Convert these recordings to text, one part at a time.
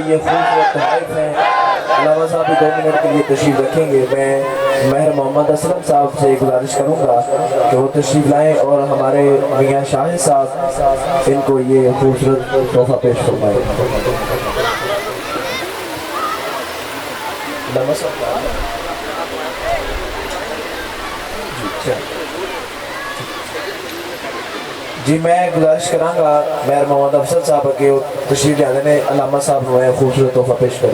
ये खूबसूरत तहरीफ है। अल्लामा साहब भी 2 मिनट के लिए तशरीफ़ रखेंगे। मैं महर मोहम्मद असलम साहब से गुजारिश करूँगा कि वो तशरीफ़ लाएँ और हमारे मियाँ शाहिद साहब इनको ये खूबसूरत तोहफ़ा पेश फरमाएँ। जी मैं गुजारिश कराँगा महर मोहम्मद अफसल साहब के तशरीफ़ लिया ने अल्लामा साहब को खूबसूरत तोहफ़ा पेश कर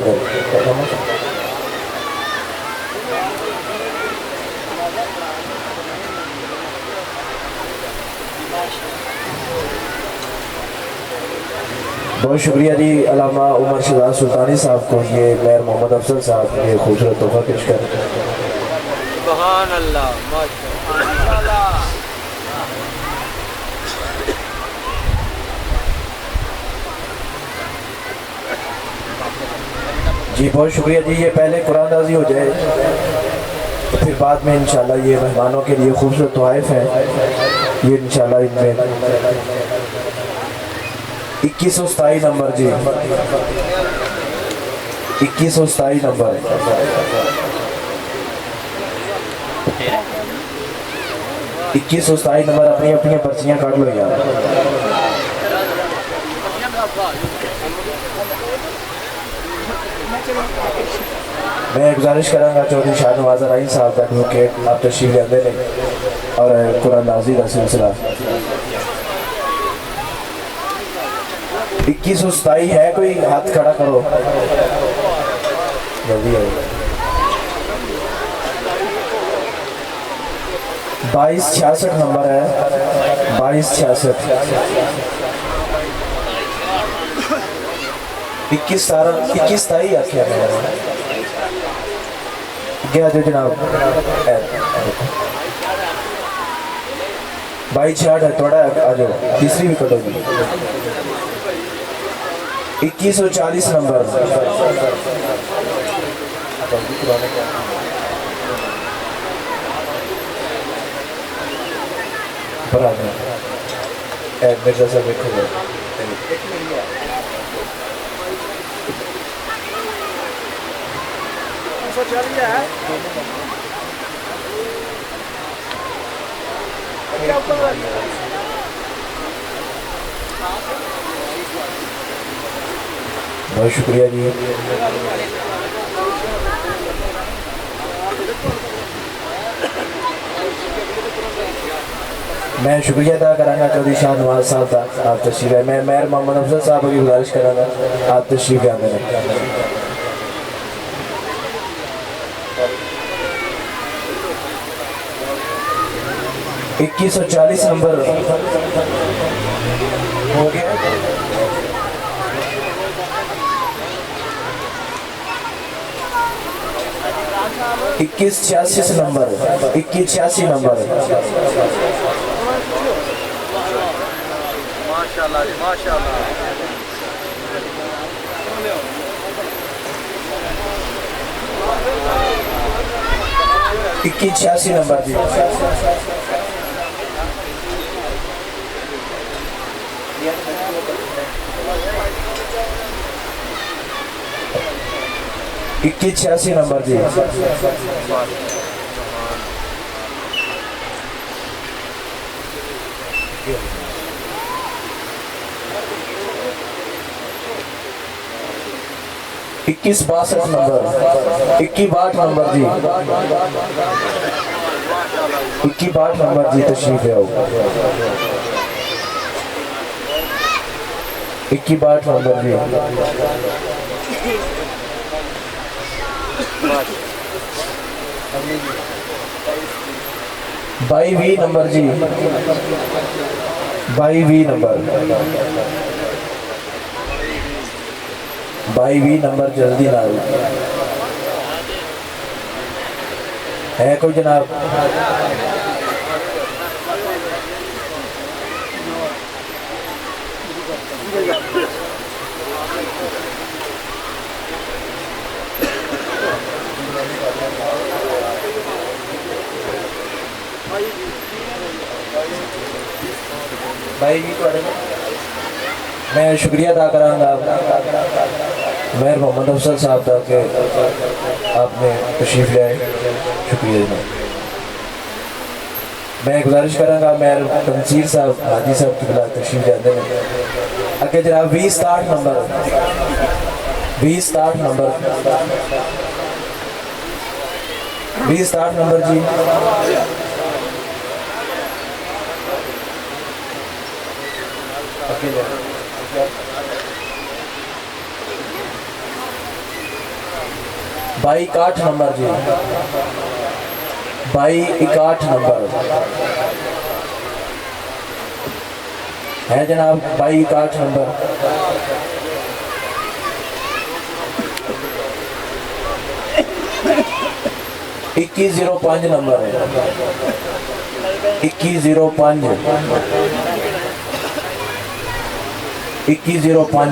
बहुत शुक्रिया जी। अल्लामा उमर शहजाद सुल्तानी साहब को ये महर मोहम्मद अफसल साहब ये खूबसूरत तोहफ़ा पेश कर। सुभान अल्लाह, माशाअल्लाह। जी बहुत शुक्रिया जी। ये पहले कुरानदाजी हो जाए तो फिर बाद में इंशाल्लाह ये मेहमानों के लिए खूबसूरत तोहफ़े हैं। ये इंशाल्लाह इनमें 2127 नंबर जी, 2127 नंबर, 2127 नंबर अपनी अपनी पर्चियाँ काट लो यार। मैं गुजारिश कराँगा चौधरी शाहनवाज राई साहब एडवोकेट आप तशरीफ लेंदे ने और कुरानदाजी का सिलसिला 2127 है। कोई हाथ खड़ा करो जल्दी आओ। 2266 नंबर है, 2266, 2127 आखिया गया जो जनाब 2266 है थोड़ा आ जाओ। तीसरी भी कटोगी 2140 नंबर, मिर्जा साहब देखो बहुत शुक्रिया जी। मैं शुक्रिया अदा कराँगा चौधरी शाहनवाज साहब का आप तशरीफ है। मैं महर मोहम्मद अफसल साहब की गुजारिश कराँगा आप तशरीफ है। मैंने 2140 नंबर हो गया। 2186 नंबर, 2186 नंबर, माशाअल्लाह जी, माशाअल्लाह। 2186 नंबर जी। 2186 नंबर जी। इक्कीस 62 नंबर, 2162 नंबर जी, 2162 नंबर जी तशरीफ है। 2162 नंबर जी। 22 नंबर जी, 22 नंबर, 22 नंबर जल्दी ना है कोई जनाब। भाई जी मैं शुक्रिया अदा कराँगा मेहर मोहम्मद अफसल साहब का कि आपने तशरीफ़ ले आए। शुक्रिया जी। मैं गुजारिश कराँगा मेहर तनसीर साहब हाजी साहब की बिला तशरीफ़ जाते हैं अगे जनाब 20-60 नंबर 20-60 नंबर 20-60 नंबर जी। बाई 61 नंबर जी। बाई 61 नंबर है जनाब। बाई 61 नंबर 2105 नंबर है। 2105 2105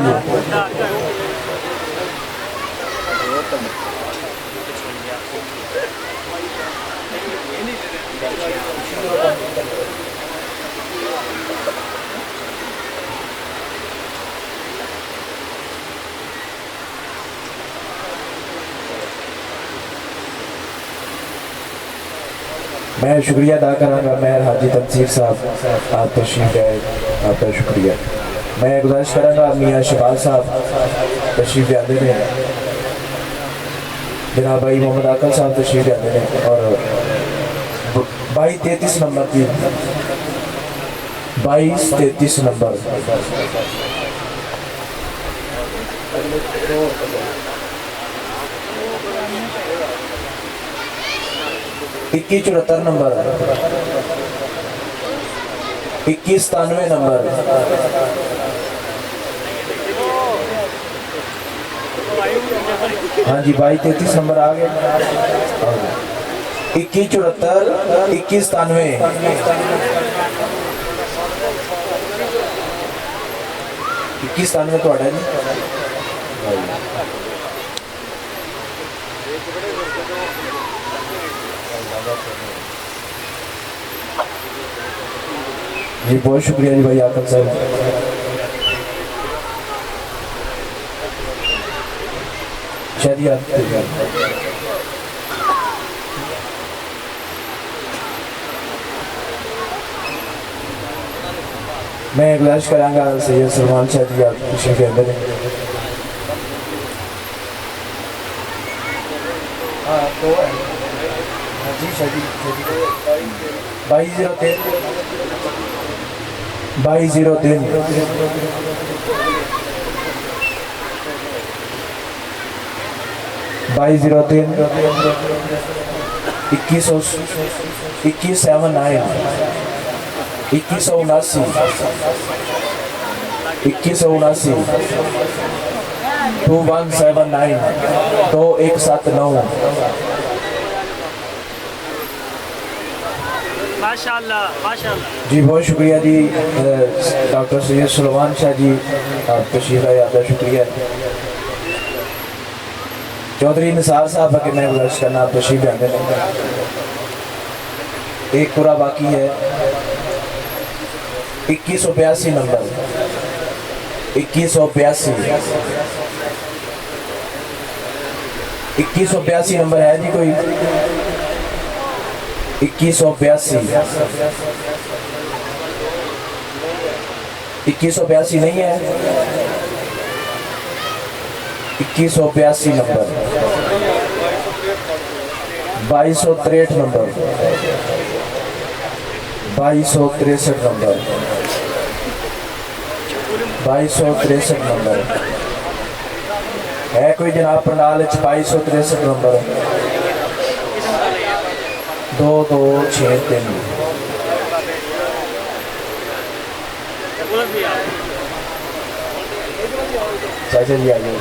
मैं शुक्रिया अदा कराँगा मेहर हाजी तनसीर साहब आप तशरीफ लाए आपका शुक्रिया। मैं गुजारिश कराँगा मियाँ शबाज साहब तशरीफ लाते हैं जनाब भाई मोहम्मद आकल साहब तशरीफ लाते हैं और 22-33 नंबर की 22-33 नंबर 2174 नंबर 2197 नंबर हाँ जी 22-33 नंबर आ गए। 2174 2197 2197 तो जी जी बहुत शुक्रिया जी भाई आकल साहब। शायद मैं गुजारिश कराँगा सैयद सलमान शाह जी आप खुशी के अंदर हाँ तो जी शादी 2203 2179 2179 माशाल्लाह माशाल्लाह जी बहुत शुक्रिया जी डॉक्टर सैयद सलमान शाह जी आप तशरीफ लाए आपका शुक्रिया। चौधरी निसार साहब के मैं गुजारिश करना आप तशरीफ लाते हैं। एक पूरा बाकी है 2182 नंबर 2182 नंबर है जी कोई 2182 नहीं है 2182 नंबर 2263 नंबर 2263 नंबर 2263 नंबर है कोई जनाब पंडाल 2263 नंबर 2263 चाचा जी आइए।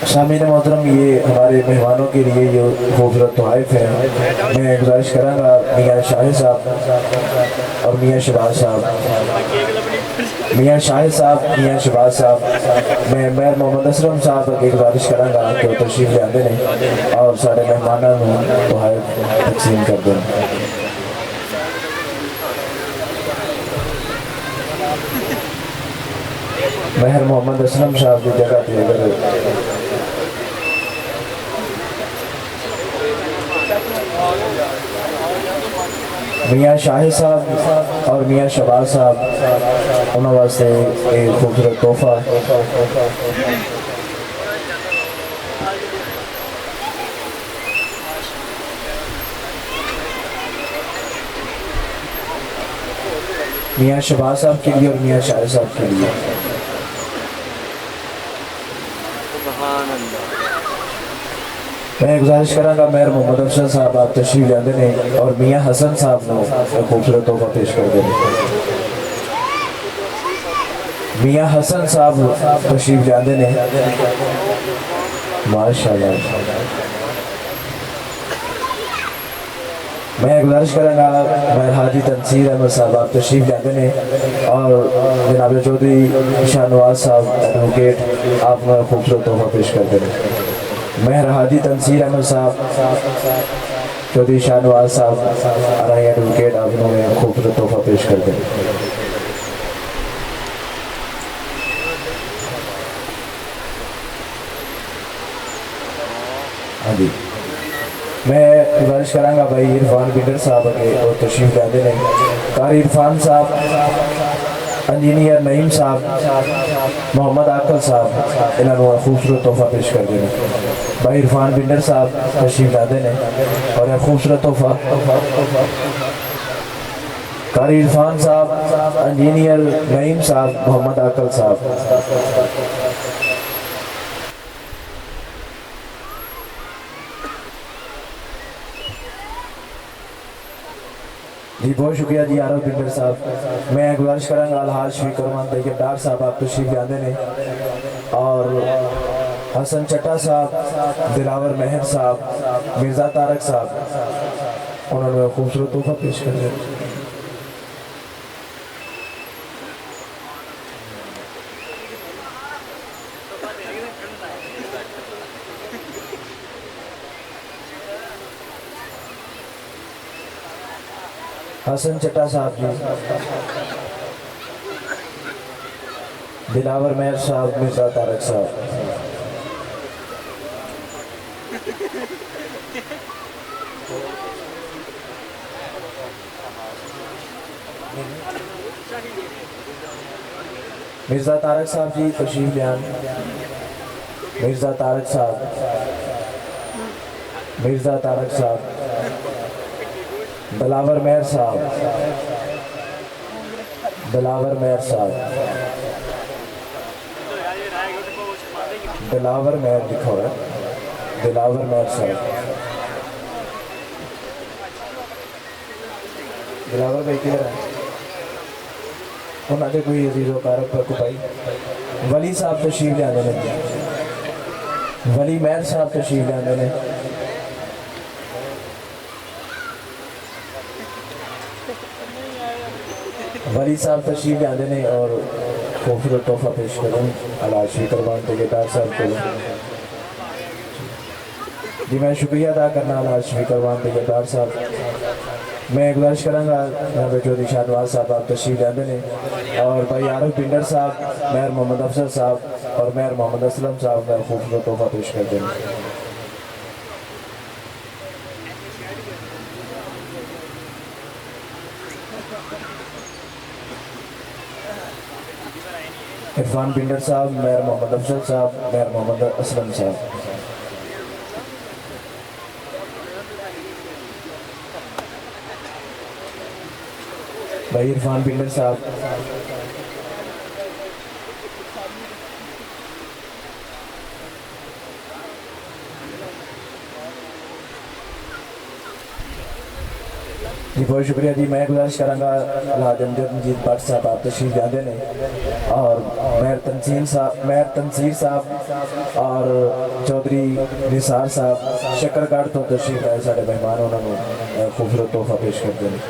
शामिल मोहतरम, ये हमारे मेहमानों के लिए ये खूबसूरत तोहफ़ है। मैं गुजारिश करूँगा मियाँ शाहिद साहब और मियाँ शहबाज साहब, मियाँ शाहिद साहब, मियाँ शहबाज साहब, मैं मेयर मोहम्मद असलम साहब की गुजारिश करूँगा कि वो तशरीफ ले आते हैं और सारे मेहमानों को तोहफ़ तकसीम कर दें। मेहर मोहम्मद असलम साहब की जगह पे अगर मियाँ शाहिद साहब और मियाँ शहबाज साहब उन्होंने वास्ते एक खूबसूरत तोहफा मियाँ शहबाज साहब के लिए और मियाँ शाहिद साहब के लिए। सुभान अल्लाह। मैं गुजारिश कराँगा मेयर मोहम्मद अफजल साहब आप तशरीफ लाते हैं और मियाँ हसन साहब को खूबसूरत तोहफा पेश कर दें। मियाँ हसन साहब तशरीफ लाते हैं, माशाल्लाह। मैं गुजारिश करूँगा मेयर हाजी तनसीर अहमद साहब आप तशरीफ लाते हैं और जनाब चौधरी शाहनवाज साहब एडवोकेट आप खूबसूरत तोहफा पेश कर दें। मेहर हाजी तनसीर अहमद साहब, चौधरी शाहनवाज साहब आरआई एडवोकेट आप खूबसूरत तोहफा पेश कर दें। हाँ जी, मैं गुजारिश कराँगा भाई इरफान बिडर साहब के और तशरीफ लाते हैं। कारी इरफान साहब, इंजीनियर नईम साहब, मोहम्मद आकल साहब इन्होंने खूबसूरत तोहफा पेश कर देना। भाई इरफान बिडर साहब तशरीफ लाते हैं और यह खूबसूरत तोहफा कारी इरफान साहब, इंजीनियर नईम साहब, मोहम्मद आकल साहब। जी बहुत शुक्रिया जी आरव बिंदर साहब। मैं गुजारिश करूँगा अलहाज शफीक रहमान तैयबदार साहब आप तशरीफ लाते हैं और हसन चट्टा साहब, दिलावर मेहर साहब, मिर्ज़ा तारक साहब उन्होंने खूबसूरत तोहफा पेश कर दिया। हसन चट्टा साहब जी, दिलावर मेहर साहब, मिर्ज़ा तारक साहब। मिर्ज़ा तारक साहब जी तशरीफ लान। मिर्ज़ा तारक साहब, मिर्ज़ा तारक साहब, दिलावर मेहर साहब, दिलावर मेहर साहब, दिलावर मेहर लिखा हुआ है, दिलावर मेहर साहब। दिलावर भाई किधर है? उन्होंने कोई अजीज़ो कारक पर को भाई वली साहब तशरीफ लाने ने, वली मेहर साहब तशरीफ लाने ने। वली साहब तशरीफ लाते हैं और खूबसूरत तोहफा पेश करें अलहाज शफीक रहमान तैयबदार साहब को। जी मैं शुक्रिया अदा करना अलहाज शफीक रहमान तैयबदार साहब। मैं गुजारिश करूँगा जनाब चौधरी शाहनवाज साहब आप तशरीफ लाते हैं और भाई आरफ बिंडर साहब, मेयर मोहम्मद अफजल साहब और मेयर मोहम्मद असलम साहब मैं खूबसूरत तोहफा पेश कर दें। इरफान बिंडर साहब, मेयर मोहम्मद अफजल साहब, मेयर मोहम्मद असलम साहब। भाई इरफान बिंडर साहब, जी बहुत शुक्रिया जी। मैं गुजारिश कराँगा अलहाज अमजद मजीद भट्ट साहब आप तशरीफ लाते ने और मेहर तनसीर साहब और चौधरी निसार साहब शक्करगढ़ तो तशरीफ लाए साढ़े मेहमान उन्होंने खूबसूरत तोहफा पेश करते हैं।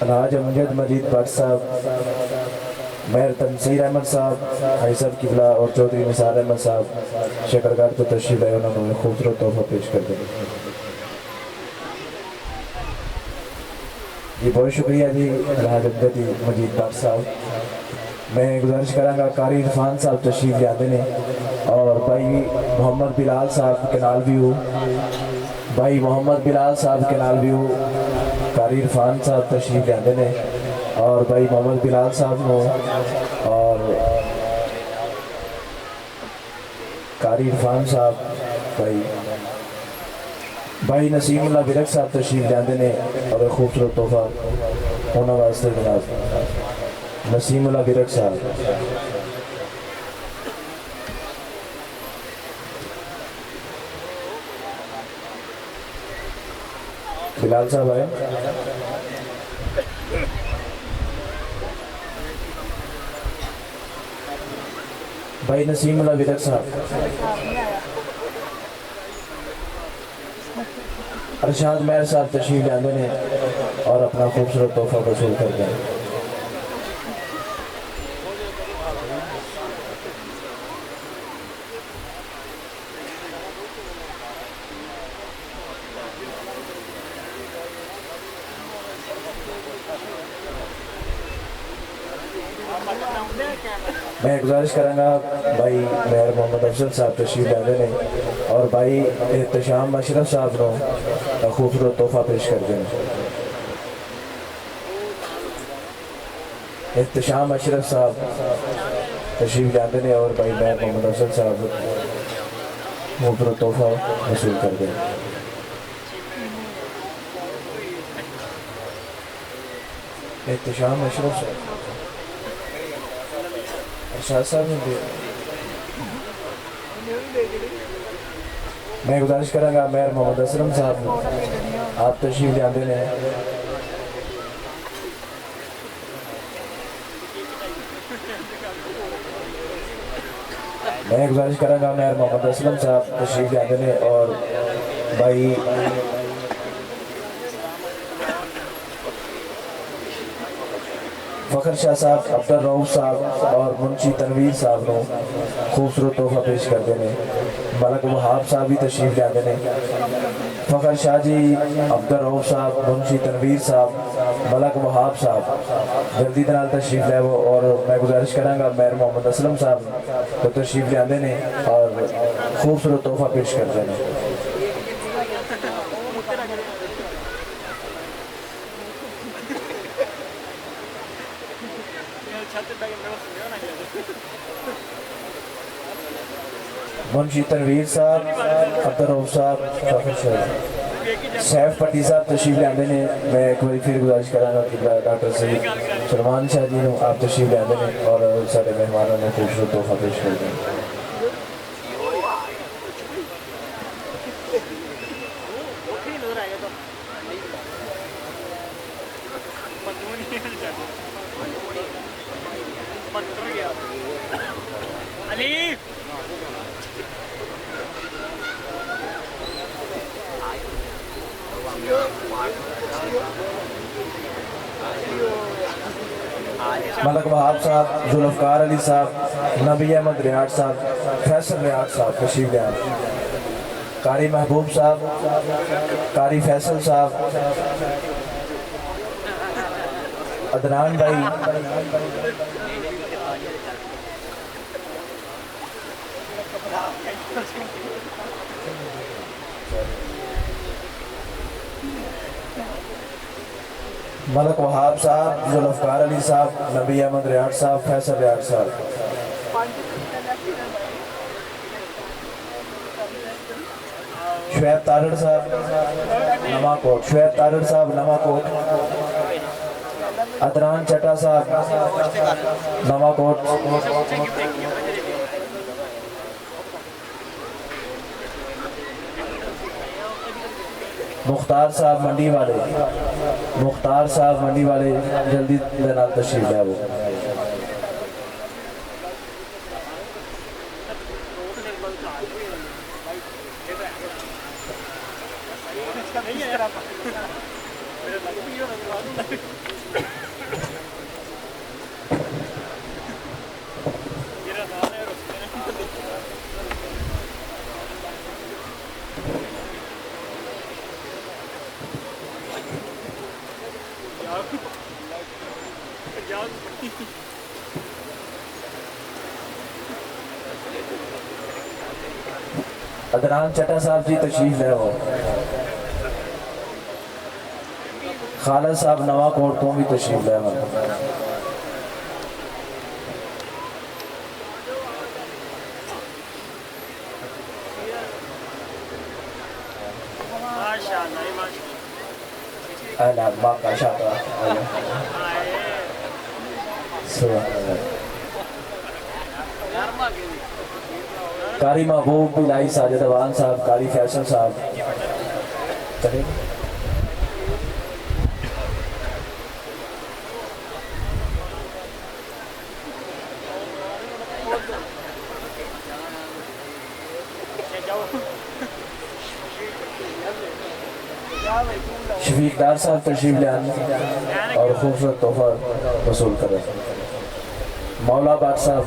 अलहाज अमजद मजीद भट्ट साहब, मेहर तनसीर अहमद साहब, भाई साहब किबला और चौधरी निसार अहमद साहब शक्करगढ़ तो तशरीफ लाए उन्होंने खूबसूरत तोहफा पेश करते हैं। जी बहुत शुक्रिया जी अलहाज अमजद मजीद भट्ट साहब। मैं गुजारिश कराँगा कारी इरफान साहब तशरीफ लाते ने और भाई मोहम्मद बिलाल साहब केनाल व्यू, भाई मोहम्मद बिलाल साहब केनाल व्यू कारी इरफान साहब तशरीफ लाते ने और भाई मोहम्मद बिलाल साहब को और कारी इरफान साहब भाई नसीमुल्लाह बिरक साहब तशरीफ लाते ने और खूबसूरत तोहफा उन्होंने वास्ते जनाब नसीमुल्लाह बिरक साहब। बिलाल साहब आए। भाई नसीमुल्लाह बिरक साहब, अरशाद मेहर साहब तशरीफ लाते ने और अपना खूबसूरत तोहफा वसूल करते हैं। मैं गुजारिश कराँगा भाई मेहर मोहम्मद अफजल साहब तशरीफ लाते ने और भाई एहतशाम अशरफ साहब को खूबसूरत तोहफा पेश करते हैं। एहतशाम अशरफ साहब तशरीफ लाते ने और भाई मेहर मोहम्मद अफजल साहब खूबसूरत तोहफा वसूल करते हैं। एहतशाम अशरफ साहब साहब ने मैं गुजारिश कराँगा मेहर मोहम्मद असलम साहब आप तशरीफ लाते ने मैं गुजारिश कराँगा मेहर मोहम्मद असलम साहब तशरीफ लाते ने और भाई फ़खर शाह साहब, अब्दुल रऊफ साहब और मुंशी तनवीर साहब को खूबसूरत तोहफा पेश करते हैं। मलक वहाब साहब भी तशरीफ लाते हैं। फ़खर शाह जी, अब्दुल रऊफ साहब, मुंशी तनवीर साहब, मलक वहाब साहब जल्दी दनाल तशरीफ लाए वो और मैं गुजारिश कराँगा मेहर मोहम्मद असलम साहब को तशरीफ लाते हैं और खूबसूरत तोहफा पेश करते हैं। मुंशी तनवीर साहब, अब्दुल रऊफ साहब, सैफ पट्टी साहब तशरीफ लाते हैं। मैं एक बार फिर गुजारिश कराँगा कि डॉक्टर सईद सलमान शाह जी को आप तशरीफ लाते हैं और सारे मेहमानों ने खूबसूरत तोहफा पेश करते हैं। मलक वहाब साहब, जुल्फ़कार अली साहब, नबी अहमद रियाड साहब, फैसल रियाड साहब तशरीफ लाए। कारी महबूब साहब, कारी फैसल साहब, अदनान भाई, मलक वहाब साहब, जुल्फ़कार अली साहब, नबी अहमद रियाड साहब, फैसल रियाड साहब, शुएब तारड़ साहब नवाकोट, शुएब तारड़ साहब नवाकोट, अदनान चट्टा साहब नवाकोट, मुख्तार साहब मंडी वाले, मुख्तार साहब मंडी वाले जल्दी दे नाल तशरीफ ले वो। अदनान चट्टा साहब जी तशरीफ ले वो। खालिद साहब नवाकोट तो भी तशरीफ ले वो। अला माशाअल्लाह कारी महबूब बिलाई साजिद अवान साहब, कारी फैसल साहब चले। शफीकदार साहब तशरीफ ले आने और खूबसूरत तोहफा वसूल करें। मौला बाट साहब,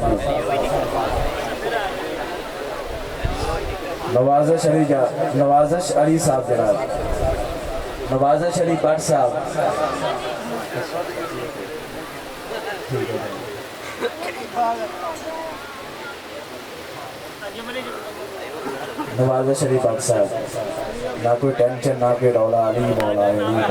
नवाजिश अली साहब जनाब, नवाजिश अली बाट साहब, नवाजिश अली बाट साहब, ना कोई टेंशन ना कोई रौला, अली मौला अली मौला।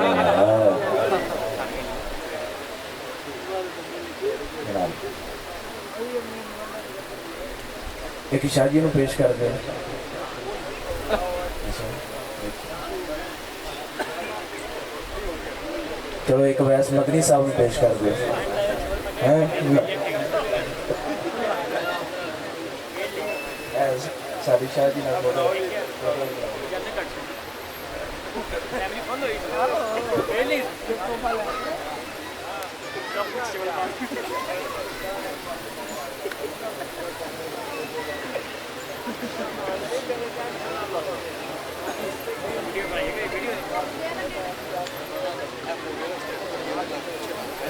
एक शादी में पेश कर दे। चलो एक वैस मदनी साहब में पेश कर दे। सारी शादी ना बोलो।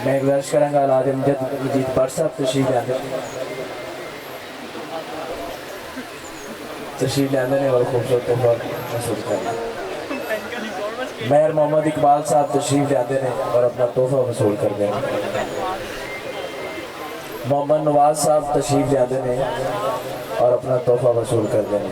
मैं गुजारिश करूँगा आलम मजीद भट्ट साहब तशरीफ लाने और खूबसूरत तोहफा महसूस करें। मेहर मोहम्मद इकबाल साहब तशरीफ लाते हैं और अपना तोहफा वसूल कर दें। मोहम्मद नवाज साहब तशरीफ लाते हैं और अपना तोहफा वसूल कर दें।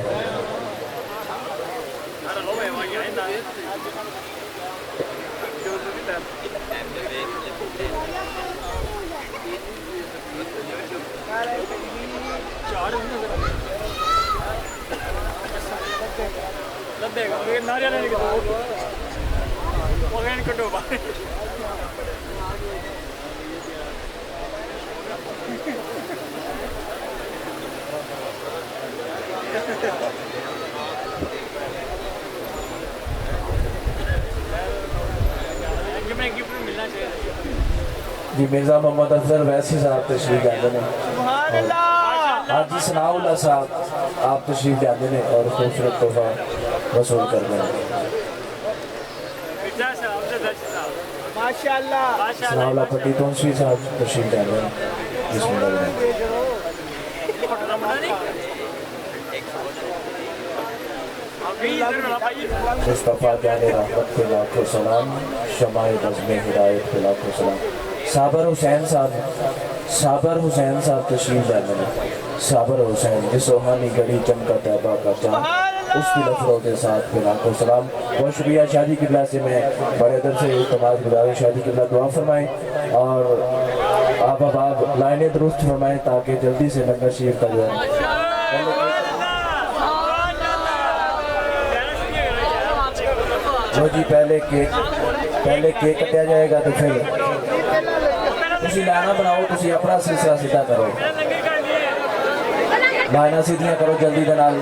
जी मिर्जा मोहम्मद अफजल वैसी साहब तशरीफ लाते हैं। हाजी सनाउल्लाह साहब आप तशरीफ लाते हैं और खूबसूरत तोहफा वसूल कर दें। सनाउल्लाह पट्टी तोंसवी साहब तशरीफ लाते हैं। मुस्तफ़ा जाने रहमत के लाखों सलाम, शमाए बज़्म हिदायत के लाखों सलाम। साबर हुसैन साहब तशरीफ लाते हैं। साबर हुसैन जिस रूहानी गली चमका तैबा का चाँद उसकी लफरों के साथ के लाखों सलाम। बहुत शुक्रिया। शादी किबला से मैं बड़े दर से इल्तिमास गुजारिश, शादी किबला दुआ फरमाएँ और आप लाइनें दुरुस्त फरमाएँ ताकि जल्दी से लंगर शरीफ का जो है जी पहले केक कटिया जाएगा तो फिर तुसी लाना बनाओ, तुसी अपना सिलसिला सीधा करो, लाइना सीधियां करो जल्दी दे नाल।